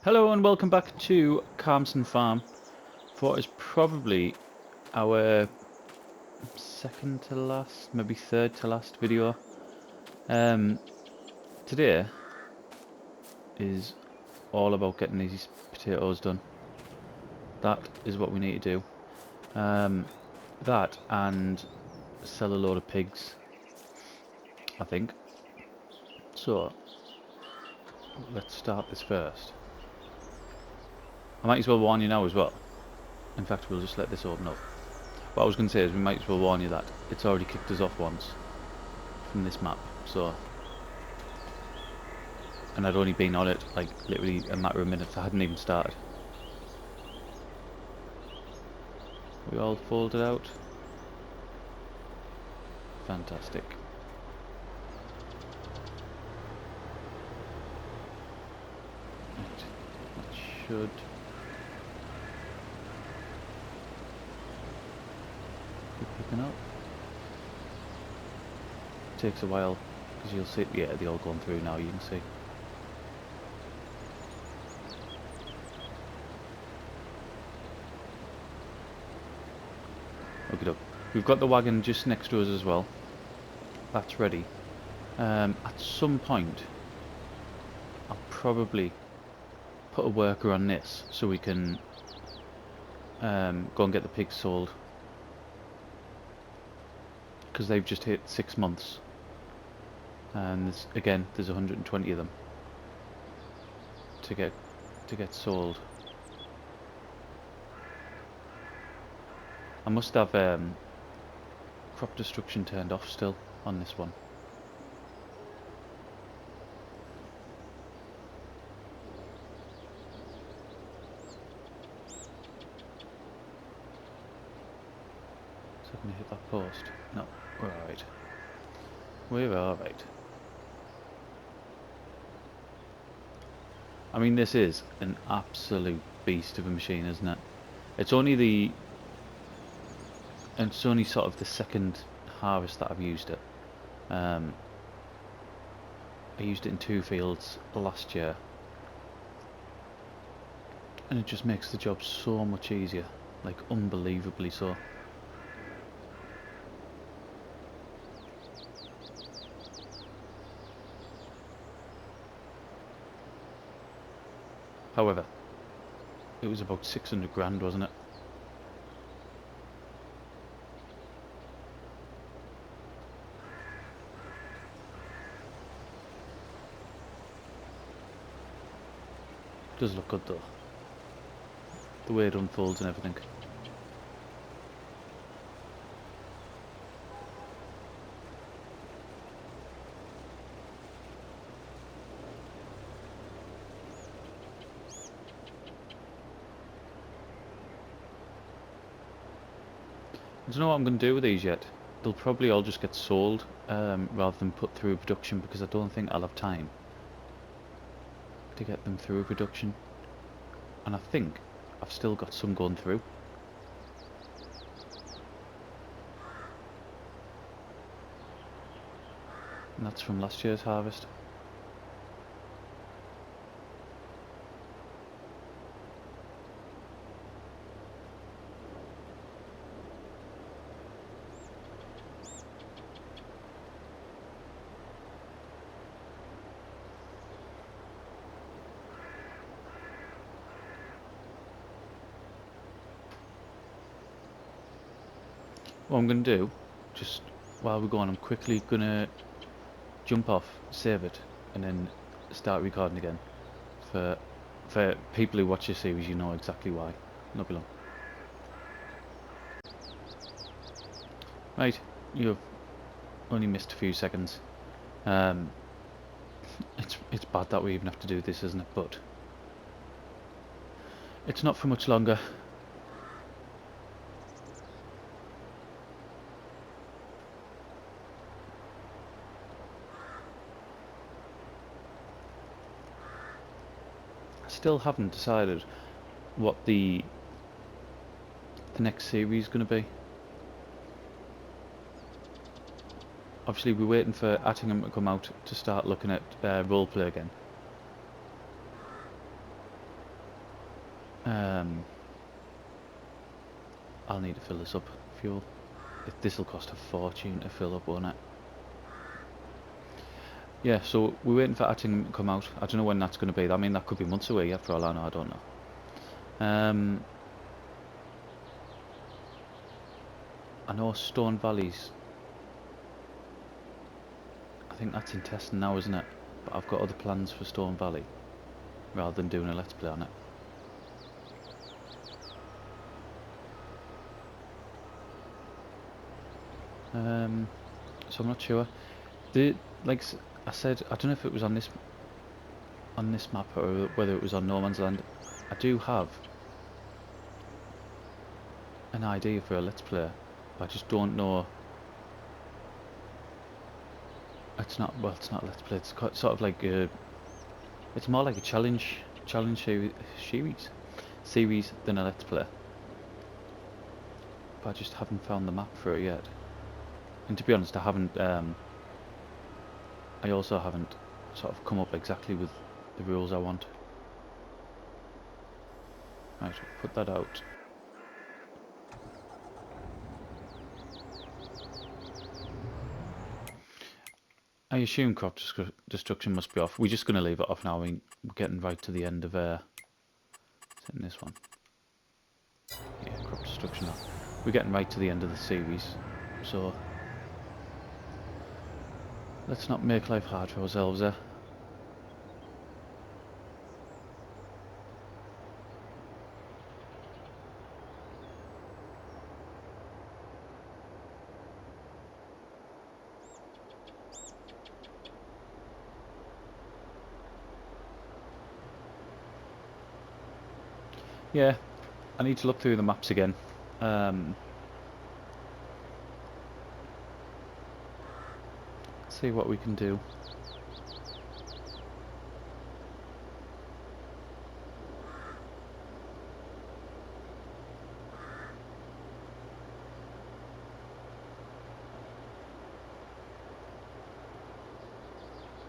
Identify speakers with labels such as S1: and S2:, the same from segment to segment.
S1: Hello and welcome back to Calmsden Farm for what is probably our second to last, maybe third to last video. Today is all about getting these potatoes done. That is what we need to do. That and sell a load of pigs, I think. So let's start this first. I might as well warn you now as well. In fact, we'll just let this open up. What I was going to say is we might as well warn you that it's already kicked us off once from this map. So, and I'd only been on it like literally a matter of minutes. I hadn't even started. We all folded out. Fantastic. Right. That should be picking up. Takes a while because you'll see. Yeah, they're all going through now. You can see. Okay, up. We've got the wagon just next to us as well. That's ready. At some point, I'll probably put a worker on this so we can go and get the pigs sold, because they've just hit 6 months, and there's 120 of them to get sold. I must have crop destruction turned off still on this one. So I'm gonna hit that post. No, we're alright. We're alright. I mean, this is an absolute beast of a machine, isn't it? It's only sort of the second harvest that I've used it. I used it in 2 fields last year, and it just makes the job so much easier, like unbelievably so. However, it was about 600 grand, wasn't it? Does look good though, the way it unfolds and everything. I don't know what I'm going to do with these yet. They'll probably all just get sold rather than put through production, because I don't think I'll have time to get them through production. And I think I've still got some going through. And that's from last year's harvest. What I'm going to do, just while we're going, I'm quickly going to jump off, save it, and then start recording again. For people who watch this series, you know exactly why. Not be long. Right, you've only missed a few seconds. It's bad that we even have to do this, isn't it? But it's not for much longer. Still haven't decided what the next series is going to be. Obviously we're waiting for Attingham to come out to start looking at roleplay again. I'll need to fill this up. Fuel. This will cost a fortune to fill up, won't it? Yeah, so we're waiting for Atting to come out. I don't know when that's going to be. I mean, that could be months away, after all I know, I don't know. I know Stone Valley's... I think that's in testing now, isn't it? But I've got other plans for Stone Valley, rather than doing a Let's Play on it. So I'm not sure. Like I said, I don't know if it was on this map or whether it was on No Man's Land. I do have an idea for a Let's Play. I just don't know. It's not a Let's Play. It's sort of like it's more like a challenge series than a Let's Play. But I just haven't found the map for it yet. And to be honest, I haven't. I also haven't sort of come up exactly with the rules I want. Right, put that out. I assume crop destruction must be off. We're just going to leave it off now. We're getting right to the end of is it in this one? Yeah, crop destruction off. We're getting right to the end of the series, so let's not make life hard for ourselves there. Yeah, I need to look through the maps again. See what we can do.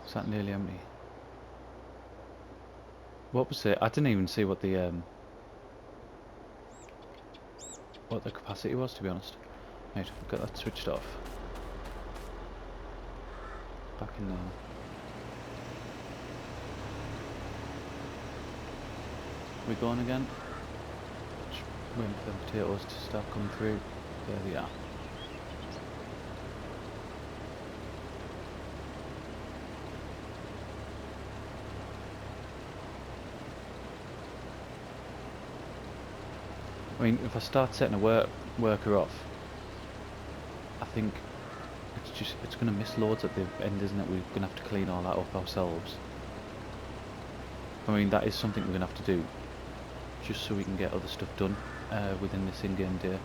S1: Is that nearly empty? What was it? I didn't even see what the capacity was, to be honest. Right, I've got that switched off. Back in there. We going again? Just waiting for the potatoes to start coming through. There they are. I mean, if I start setting a worker off, I think it's going to miss loads at the end, isn't it? We're going to have to clean all that up ourselves. I mean, that is something we're going to have to do, just so we can get other stuff done within this in-game day.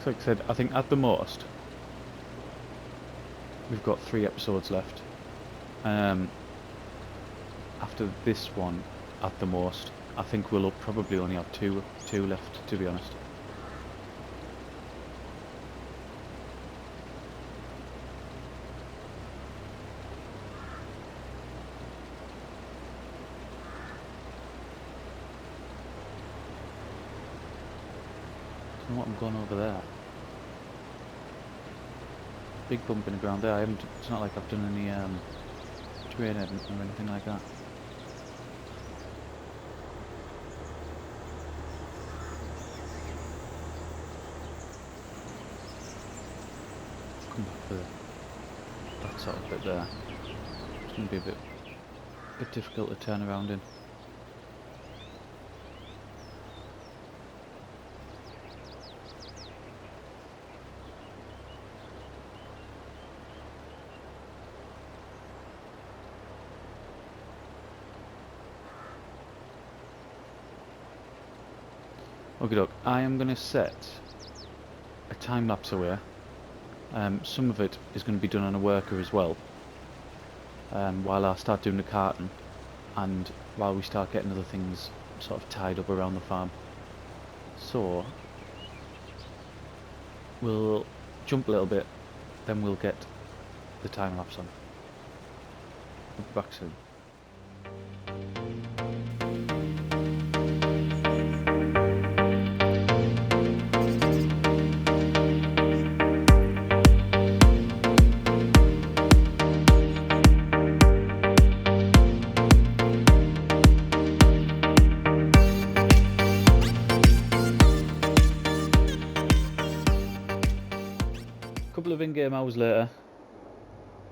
S1: Like I said, I think at the most we've got 3 episodes left. After this one, at the most, I think we'll probably only have two left, to be honest. I don't know what I'm going over there. Big bump in the ground there. It's not like I've done any training or anything like that. Come back for that sort of bit there. It's going to be a bit difficult to turn around in. Okay, look, I am going to set a time lapse away. Some of it is going to be done on a worker as well, while I start doing the carton, and while we start getting other things sort of tied up around the farm. So we'll jump a little bit, then we'll get the time lapse on. I'll be back soon. A couple of in-game hours later,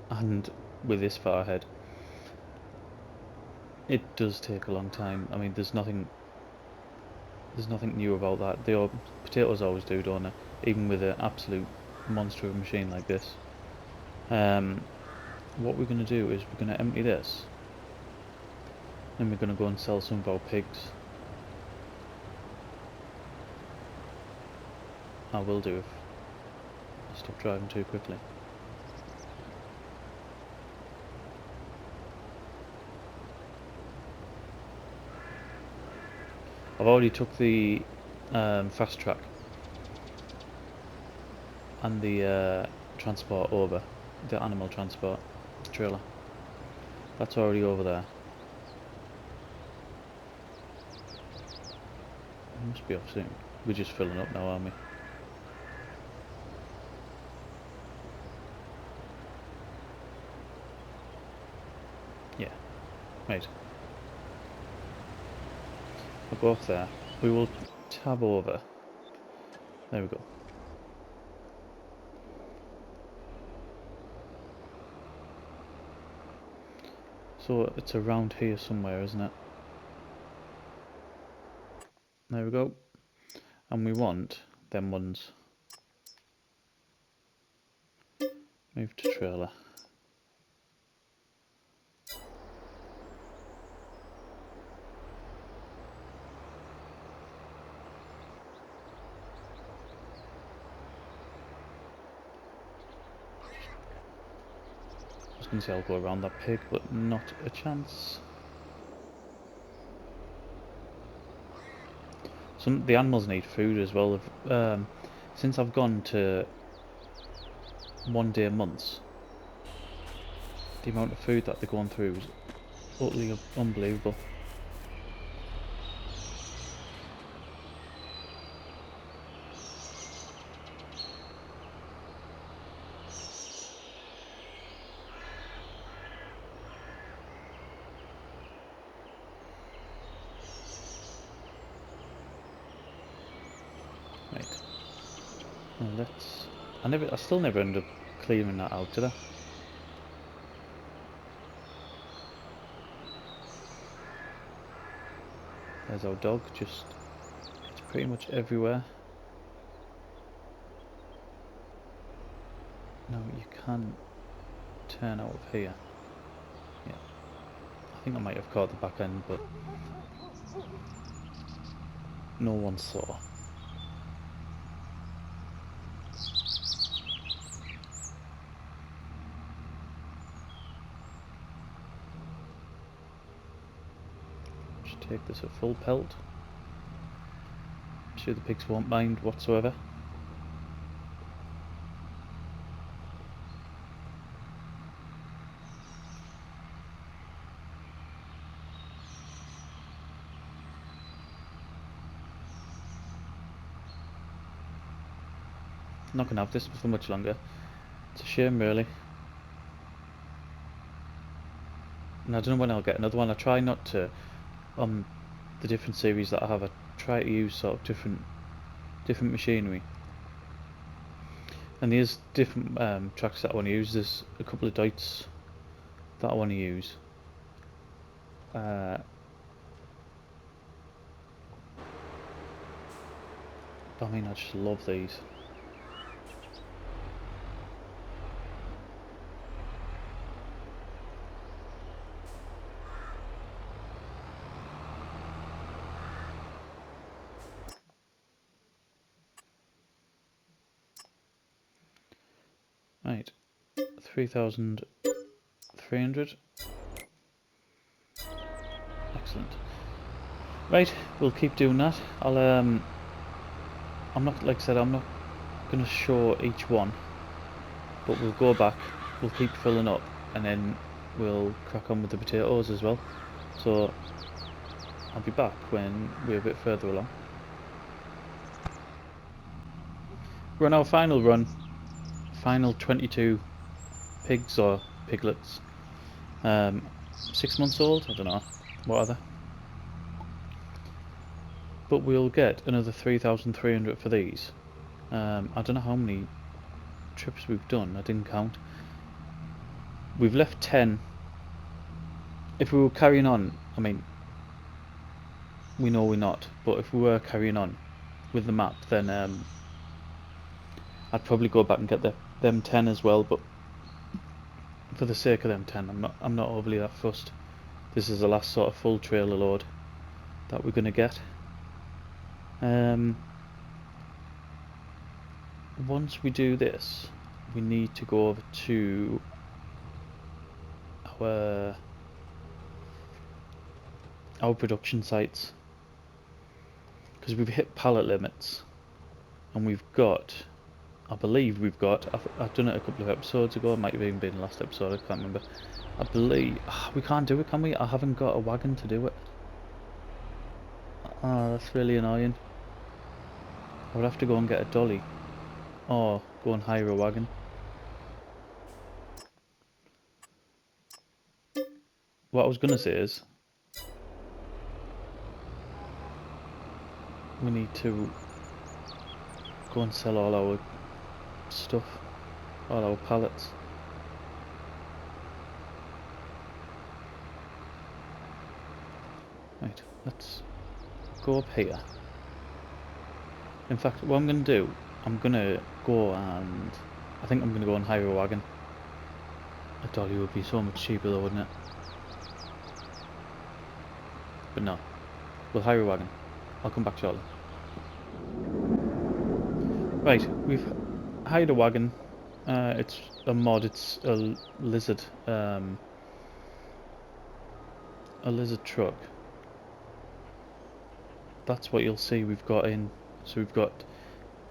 S1: and with this far ahead, it does take a long time. I mean, there's nothing new about that. The potatoes always do, don't they? Even with an absolute monster of a machine like this. What we're going to do is we're going to empty this, and we're going to go and sell some of our pigs. I will do if I stop driving too quickly. I've already took the fast track and the transport over, the animal transport trailer. That's already over there. It must be off soon. We're just filling up now, aren't we? Yeah, right. I'll go off there. We will tab over. There we go. So it's around here somewhere, isn't it? There we go. And we want them ones. Move to trailer. I was going to say I'll go around that pig, but not a chance. The animals need food as well. Since I've gone to 1 day months, the amount of food that they're going through is utterly unbelievable. Right. Well, I still never ended up clearing that out, did I? There's our dog, it's pretty much everywhere. No, you can turn out of here. Yeah. I think I might have caught the back end, but no one saw. Just take this at full pelt. I'm sure the pigs won't mind whatsoever. I'm not going to have this for much longer. It's a shame, really. And I don't know when I'll get another one. I try not to, on the different series that I have, I try to use sort of different machinery. And there's different tracks that I want to use. There's a couple of Deutz that I want to use. But I mean, I just love these. Right, 3,300. Excellent. Right, we'll keep doing that. I'm not, like I said, I'm not going to show each one, but we'll go back, we'll keep filling up, and then we'll crack on with the potatoes as well. So I'll be back when we're a bit further along. We're on our final run, final 22 pigs or piglets. 6 months old, I don't know, what are they? But we'll get another 3,300 for these. I don't know how many trips we've done, I didn't count. We've left 10. If we were carrying on, I mean, we know we're not, but if we were carrying on with the map, then I'd probably go back and get them 10 as well, but for the sake of them 10, I'm not overly that fussed. This is the last sort of full trailer load that we're gonna get. Once we do this, we need to go over to our production sites, because we've hit pallet limits, and we've got, I believe we've got, I've done it a couple of episodes ago, it might have even been the last episode, I can't remember. I believe, we can't do it, can we? I haven't got a wagon to do it. Oh, that's really annoying. I would have to go and get a dolly, or go and hire a wagon. What I was going to say is, we need to go and sell all our stuff, all our pallets. Right, let's go up here. In fact, what I'm going to do, I'm going to go and, I think I'm going to go and hire a wagon. A dolly would be so much cheaper though, wouldn't it? But no, we'll hire a wagon. I'll come back shortly. Right, we've hired a wagon. It's a mod, it's a lizard truck. That's what you'll see we've got in. So we've got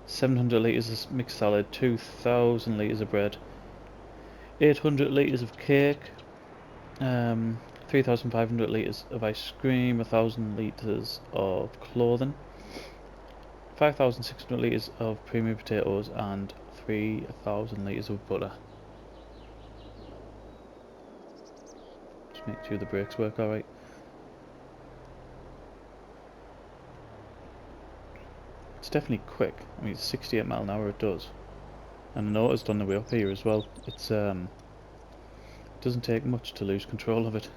S1: 700 litres of mixed salad, 2,000 litres of bread, 800 litres of cake, 3,500 litres of ice cream, 1,000 litres of clothing, 5,600 litres of premium potatoes, and 3,000 litres of butter. Just make sure the brakes work alright. It's definitely quick. I mean, it's 68 mile an hour it does. And I noticed on the way up here as well, it's it doesn't take much to lose control of it.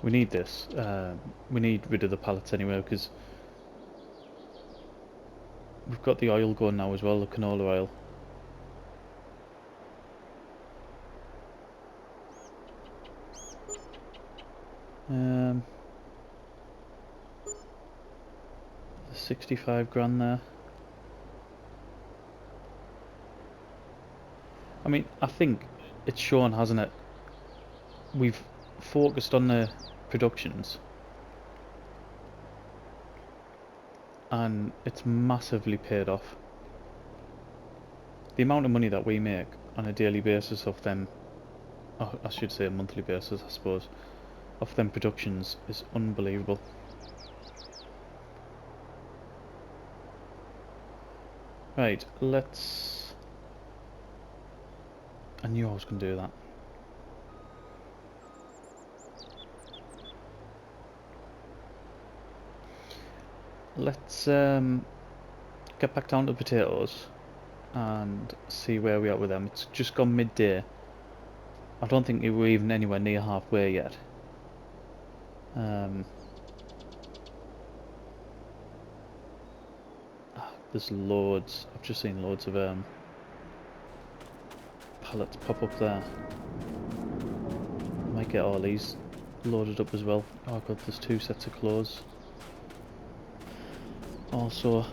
S1: We need this. We need rid of the pallets anyway, because we've got the oil going now as well, the canola oil. The 65 grand there. I mean, I think it's shown, hasn't it? We've focused on the productions, and it's massively paid off. The amount of money that we make on a daily basis of them, oh, I should say a monthly basis, I suppose, of them productions is unbelievable. Right, let's... I knew I was going to do that. Let's get back down to potatoes and see where we are with them. It's just gone midday. I don't think we're even anywhere near halfway yet. There's loads. I've just seen loads of pallets pop up there. Might get all these loaded up as well. Oh god, there's 2 sets of clothes. Also,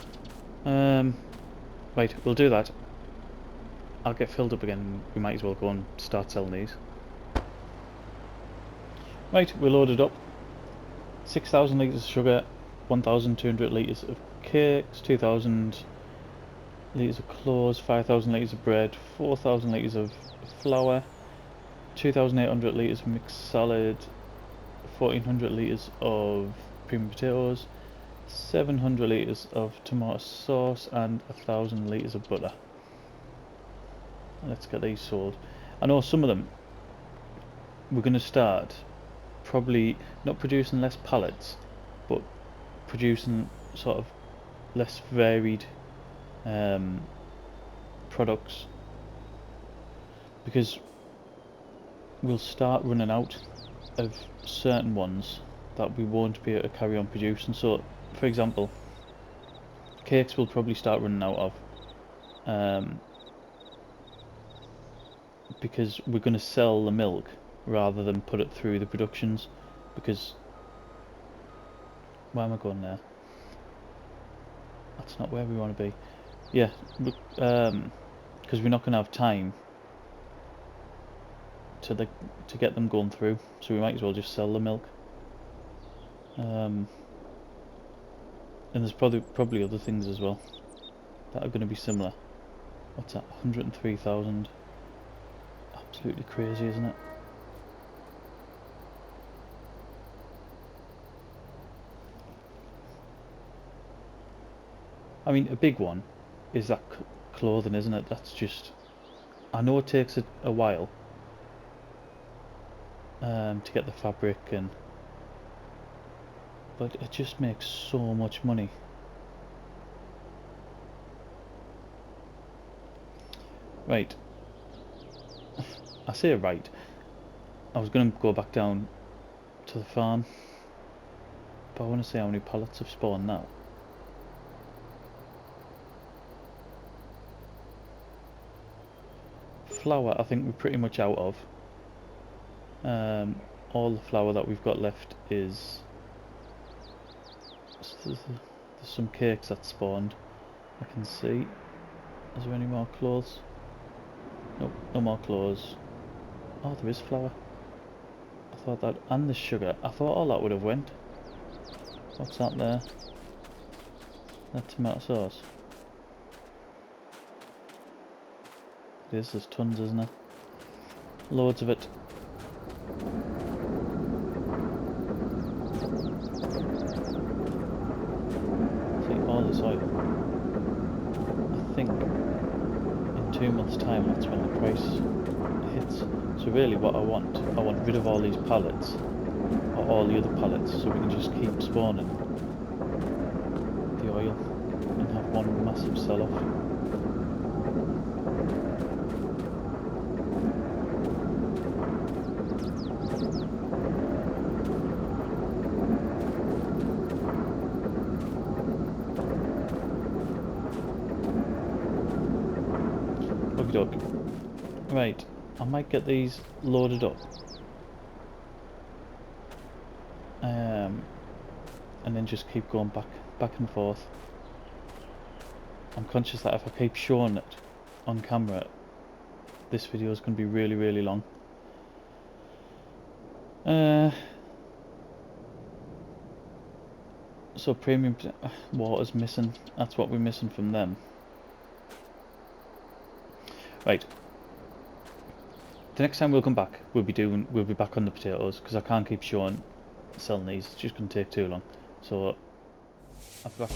S1: right, we'll do that. I'll get filled up again. We might as well go and start selling these. Right, we're loaded up. 6,000 litres of sugar, 1,200 litres of cakes, 2,000 litres of clothes, 5,000 litres of bread, 4,000 litres of flour, 2,800 litres of mixed salad, 1,400 litres of premium potatoes, 700 litres of tomato sauce, and 1,000 litres of butter. Let's get these sold. I know some of them we're going to start probably not producing less pallets, but producing sort of less varied products, because we'll start running out of certain ones that we won't be able to carry on producing. So for example, cakes will probably start running out of, because we're going to sell the milk rather than put it through the productions. Because why am I going there? That's not where we want to be. Yeah, because we're not going to have time to get them going through, so we might as well just sell the milk. And there's probably other things as well that are going to be similar. What's that? 103,000. Absolutely crazy, isn't it? I mean, a big one is that clothing, isn't it? That's just, I know it takes a while to get the fabric, but it just makes so much money. Right. I say right. I was going to go back down to the farm, but I want to see how many pallets have spawned now. Flour, I think we're pretty much out of. All the flour that we've got left is... There's some cakes that spawned, I can see. Is there any more clothes? Nope, no more clothes. Oh, there is flour. I thought that, and the sugar. I thought all that would have went. What's that there? That tomato sauce. There's tons, isn't there? Loads of it. See, all this oil. I think in 2 months' time that's when the price hits. So really what I want rid of all these pallets, or all the other pallets, so we can just keep spawning the oil and have one massive sell-off. Right, I might get these loaded up, and then just keep going back and forth. I'm conscious that if I keep showing it on camera, this video is going to be really, really long. So premium water's missing. That's what we're missing from them. Right. The next time we'll come back, we'll be back on the potatoes, because I can't keep selling these. It's just going to take too long. So I've got to.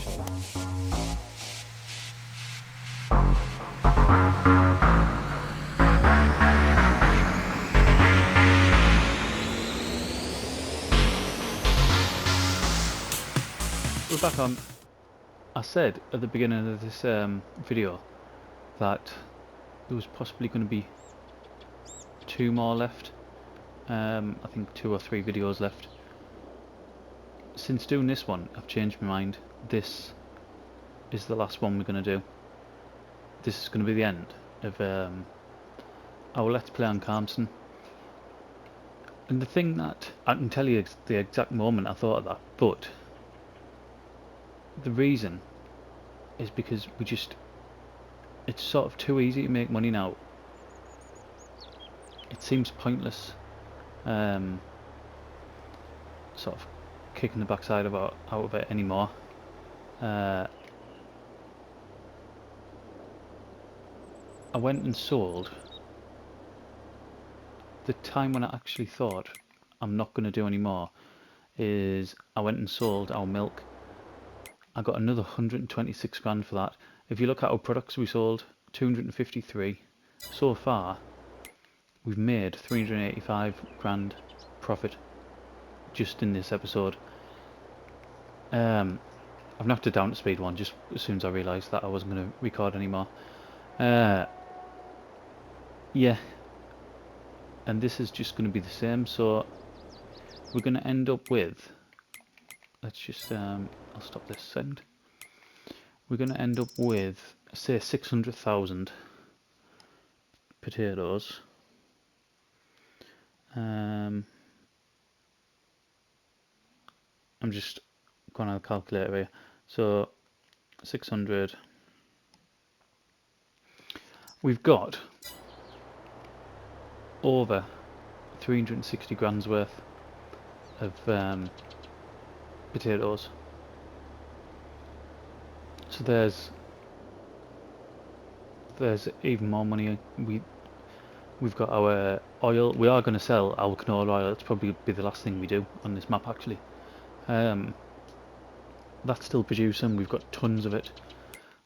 S1: We're back on. I said at the beginning of this video that there was possibly going to be 2 more left. I think 2 or 3 videos left. Since doing this one, I've changed my mind. This is the last one we're going to do. This is going to be the end of our Let's Play on Calmsden. And the thing that, I can tell you the exact moment I thought of that, but the reason is because it's sort of too easy to make money now. It seems pointless sort of kicking the backside out of it anymore. I went and sold the time when I actually thought I'm not going to do any more. Is I went and sold our milk. I got another 126 grand for that. If you look at our products we sold, 253. So far, we've made 385 grand profit just in this episode. I've knocked it down to speed 1 just as soon as I realised that I wasn't going to record anymore. Yeah, and this is just going to be the same. So we're going to end up with, let's just I'll stop this second. We're going to end up with, say, 600,000 potatoes. I'm just going on the calculator here. So 600. We've got over 360 grand's worth of potatoes. So there's even more money. We've got our oil. We are going to sell our canola oil. It's probably be the last thing we do on this map actually. That's still producing. We've got tons of it.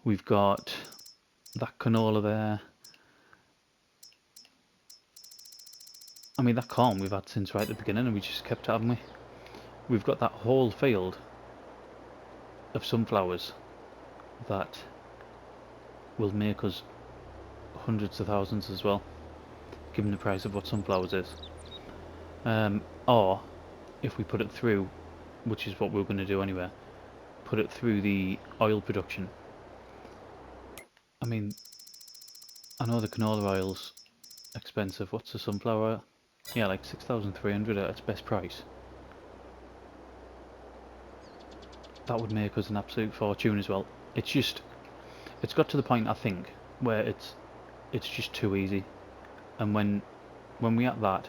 S1: We've got that canola there. I mean, that corn we've had since right at the beginning, and we just kept it, haven't we? We've got that whole field of sunflowers that will make us hundreds of thousands as well, given the price of what sunflowers is. Or if we put it through, which is what we're going to do anyway, put it through the oil production. I mean, I know the canola oil's expensive. What's the sunflower oil? Yeah, like 6,300 at its best price. That would make us an absolute fortune as well. It's got to the point, I think, where it's just too easy. And when we at that,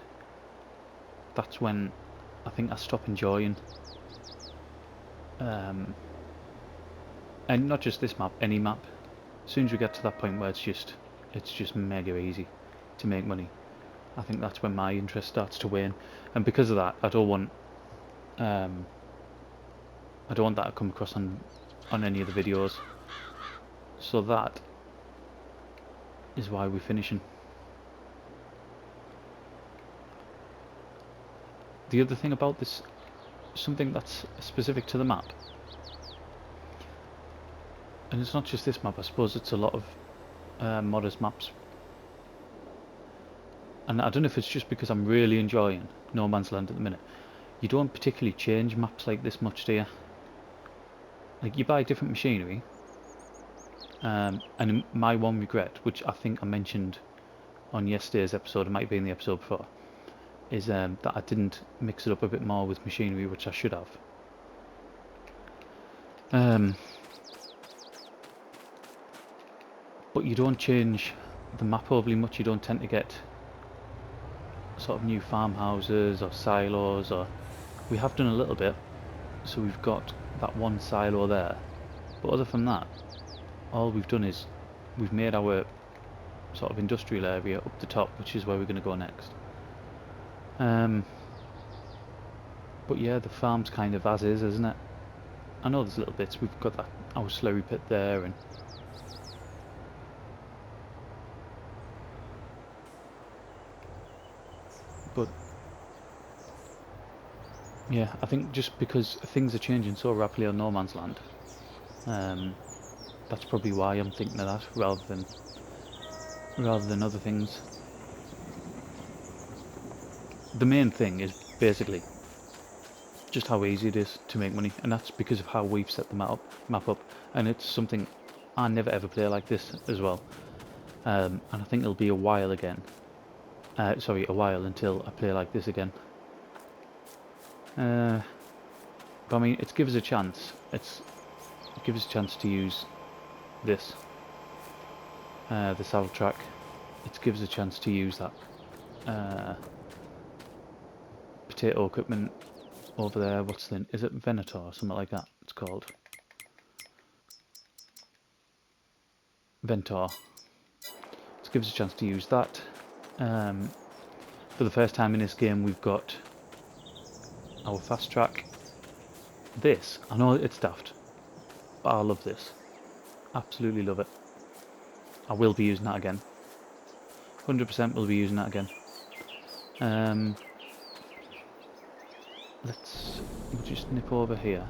S1: that's when I think I stop enjoying. And not just this map, any map. As soon as we get to that point where it's just mega easy to make money, I think that's when my interest starts to wane. And because of that, I don't want that to come across on any of the videos. So that is why we're finishing. The other thing about this, something that's specific to the map, and it's not just this map, I suppose it's a lot of modders maps, and I don't know if it's just because I'm really enjoying No Man's Land at the minute. You don't particularly change maps like this much, do you? Like, you buy different machinery, and my one regret, which I think I mentioned on yesterday's episode, it might be in the episode before, is that I didn't mix it up a bit more with machinery, which I should have. But you don't change the map overly much. You don't tend to get sort of new farmhouses or silos, or we have done a little bit. So we've got that one silo there, but other than that, all we've done is we've made our sort of industrial area up the top, which is where we're going to go next. But yeah, the farm's kind of as is, isn't it? I know there's little bits. We've got our slurry pit there, and but yeah, I think just because things are changing so rapidly on No Man's Land, that's probably why I'm thinking of that rather than other things. The main thing is basically just how easy it is to make money, and that's because of how we've set the map up, and it's something I never ever play like this as well. And I think it'll be a while again. A while until I play like this again. But I mean, it gives us a chance. It gives us a chance to use this, the saddle track. It gives us a chance to use that potato equipment over there. What's the, is it Venator or something like that? It's called Ventor. This gives us a chance to use that. For the first time in this game, we've got our fast track. This, I know it's daft, but I love this. Absolutely love it. I will be using that again. 100% will be using that again. We'll just nip over here.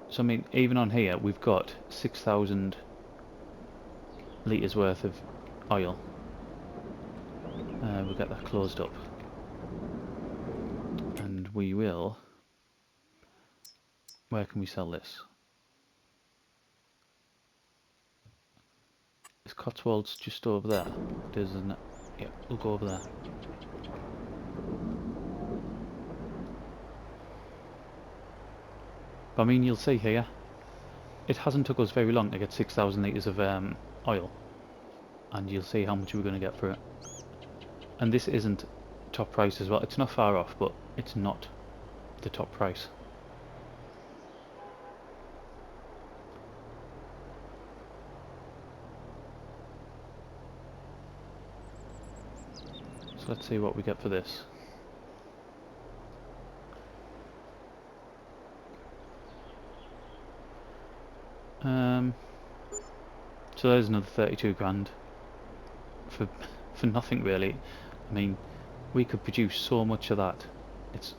S1: So I mean, even on here, we've got 6,000 litres worth of oil. We'll get that closed up. And we will... Where can we sell this? Is Cotswolds just over there? It is, isn't it? Yeah, we'll go over there. But I mean, you'll see here, it hasn't took us very long to get 6,000 litres of oil. And you'll see how much we're going to get for it. And this isn't top price as well. It's not far off, but it's not the top price. So let's see what we get for this. So there's another 32 grand for nothing really. I mean, we could produce so much of that. It's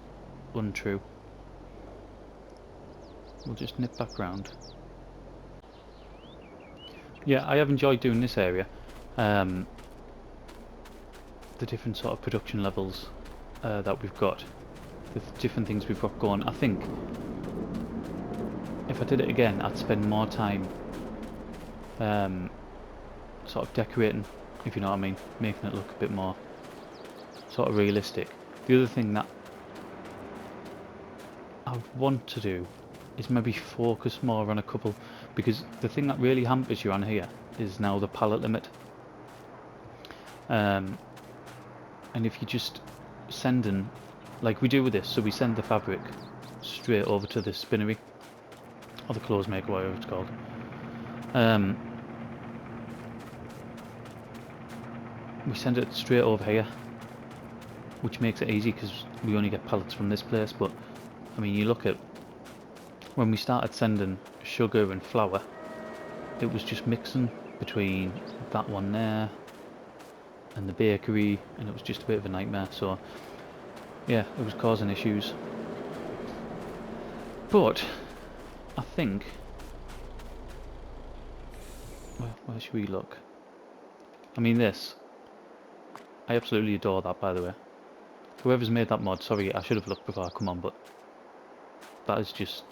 S1: untrue. We'll just nip back round. Yeah, I have enjoyed doing this area. The different sort of production levels that we've got, the different things we've got going. I think if I did it again, I'd spend more time sort of decorating, if you know what I mean, making it look a bit more sort of realistic. The other thing that I want to do is maybe focus more on a couple, because the thing that really hampers you on here is now the pallet limit. And if you just send in, like we do with this, so we send the fabric straight over to the spinnery, or the clothes maker, whatever it's called. We send it straight over here, which makes it easy because we only get pallets from this place. But I mean, you look at when we started sending sugar and flour, it was just mixing between that one there and the bakery, and it was just a bit of a nightmare. So yeah, it was causing issues. But I think, where should we look? I mean, this, I absolutely adore that, by the way. Whoever's made that mod, sorry, I should have looked before I come on, but that is just,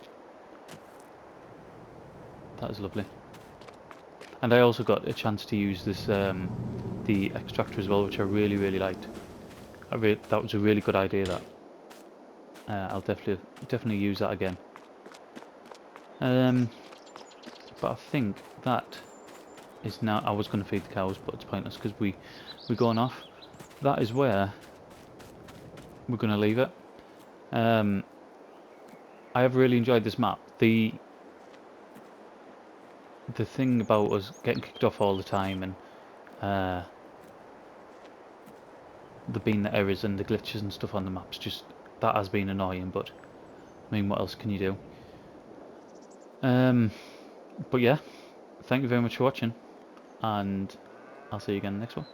S1: that is lovely. And I also got a chance to use this, the extractor as well, which I really liked. That was a really good idea. That I'll definitely use that again. But I think that is now. I was going to feed the cows, but it's pointless because we're going off. That is where we're going to leave it. I have really enjoyed this map. The thing about us getting kicked off all the time and there being the errors and the glitches and stuff on the maps, just that has been annoying. But I mean, what else can you do? But yeah, thank you very much for watching, and I'll see you again in the next one.